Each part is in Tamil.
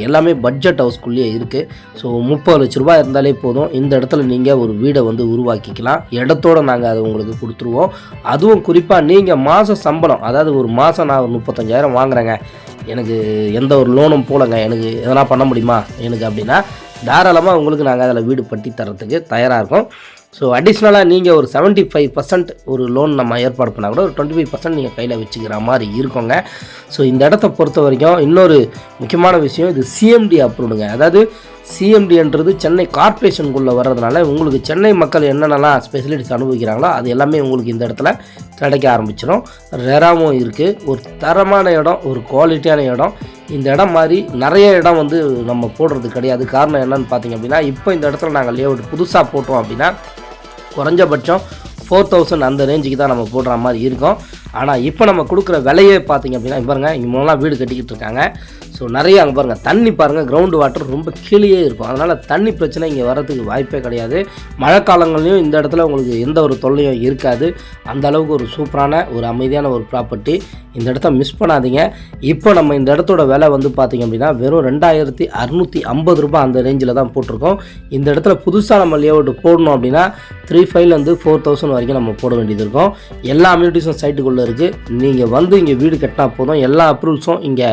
எல்லாமே பட்ஜெட் ஹவுஸ்குள்ளேயே இருக்குது. ஸோ 30 லட்ச ரூபா இருந்தாலே போதும், இந்த இடத்துல நீங்கள் ஒரு வீடை வந்து உருவாக்கிக்கலாம். இடத்தோடு நாங்கள் அதை உங்களுக்கு கொடுத்துருவோம். அதுவும் குறிப்பாக நீங்கள் மாத சம்பளம், அதாவது ஒரு மாதம் நான் ஒரு 35,000 வாங்குறேங்க, எனக்கு எந்த ஒரு லோனும் போலங்க, எனக்கு எதனா பண்ண முடியுமா எனக்கு அப்படின்னா, தாராளமாக உங்களுக்கு நாங்கள் அதில் வீடு பட்டி தரத்துக்கு தயாராக இருக்கோம். ஸோ அடிஷ்னலாக நீங்கள் ஒரு 75% ஒரு லோன் நம்ம ஏற்பாடு பண்ணால் கூட ஒரு 25% நீங்கள் கையில் வச்சுக்கிற மாதிரி இருக்கோங்க. ஸோ இந்த இடத்த பொறுத்த வரைக்கும் இன்னொரு முக்கியமான விஷயம், இது சிஎம்டி அப்ரூவ்டுங்க. அதாவது சிஎம்டின்றது சென்னை கார்ப்பரேஷனுக்குள்ளே வர்றதுனால உங்களுக்கு சென்னை மக்கள் என்னென்னலாம் ஸ்பெசிலிட்டிஸ் அனுபவிக்கிறாங்களோ அது எல்லாமே உங்களுக்கு இந்த இடத்துல கிடைக்க ஆரம்பிச்சிடும். ரெராவும் இருக்குது, ஒரு தரமான இடம், ஒரு குவாலிட்டியான இடம். இந்த இடம் மாதிரி நிறைய இடம் வந்து நம்ம போடுறது கிடையாது. காரணம் என்னன்னு பார்த்தீங்க அப்படின்னா, இப்போ இந்த இடத்துல நாங்கள் லேஅவுட் புதுசாக போட்டோம் அப்படின்னா குறைஞ்சபட்சம் 4,000 அந்த ரேஞ்சுக்கு தான் நம்ம போடுற மாதிரி இருக்கும். ஆனால் இப்போ நம்ம கொடுக்குற விலையே பார்த்திங்க அப்படின்னா, பாருங்கள் இங்கே மூலம் வீடு கட்டிக்கிட்டு இருக்காங்க. ஸோ நிறைய அங்கே பாருங்கள் தண்ணி பாருங்கள், கிரவுண்டு வாட்டர் ரொம்ப கீழே இருக்கும். அதனால் தண்ணி பிரச்சனை இங்கே வரதுக்கு வாய்ப்பே கிடையாது. மழை காலங்கள்லையும் இந்த இடத்துல உங்களுக்கு எந்த ஒரு தொல்லையும் இருக்காது. அந்த அளவுக்கு ஒரு சூப்பரான ஒரு அமைதியான ஒரு ப்ராப்பர்ட்டி. இந்த இடத்த மிஸ் பண்ணாதீங்க. இப்போ நம்ம இந்த இடத்தோட விலை வந்து பார்த்திங்க அப்படின்னா வெறும் 2,650 ரூபாய் அந்த ரேஞ்சில் தான் போட்டிருக்கோம். இந்த இடத்துல புதுசாக நம்ம லேஅவுட் போடணும் அப்படின்னா 3,500 4,000 வரைக்கும் நம்ம போட வேண்டியது இருக்கும். எல்லா அம்யூனிட்டிஸும் சைட்டுக்குள்ளே இருக்குது. நீங்கள் வந்து இங்கே வீடு கட்டினா போதும், எல்லா அப்ரூவல்ஸும் இங்கே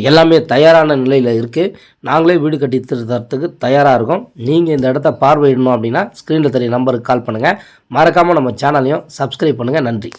எல்லாமே தயாரான நிலையில் இருக்குது. நாங்களே வீடு கட்டி தரத்துக்கு தயாராக இருக்கோம். நீங்கள் இந்த இடத்த பார்வையிடணும் அப்படின்னா ஸ்க்ரீனில் தெரிய நம்பருக்கு கால் பண்ணுங்கள். மறக்காமல் நம்ம சேனலையும் சப்ஸ்கிரைப் பண்ணுங்கள். நன்றி.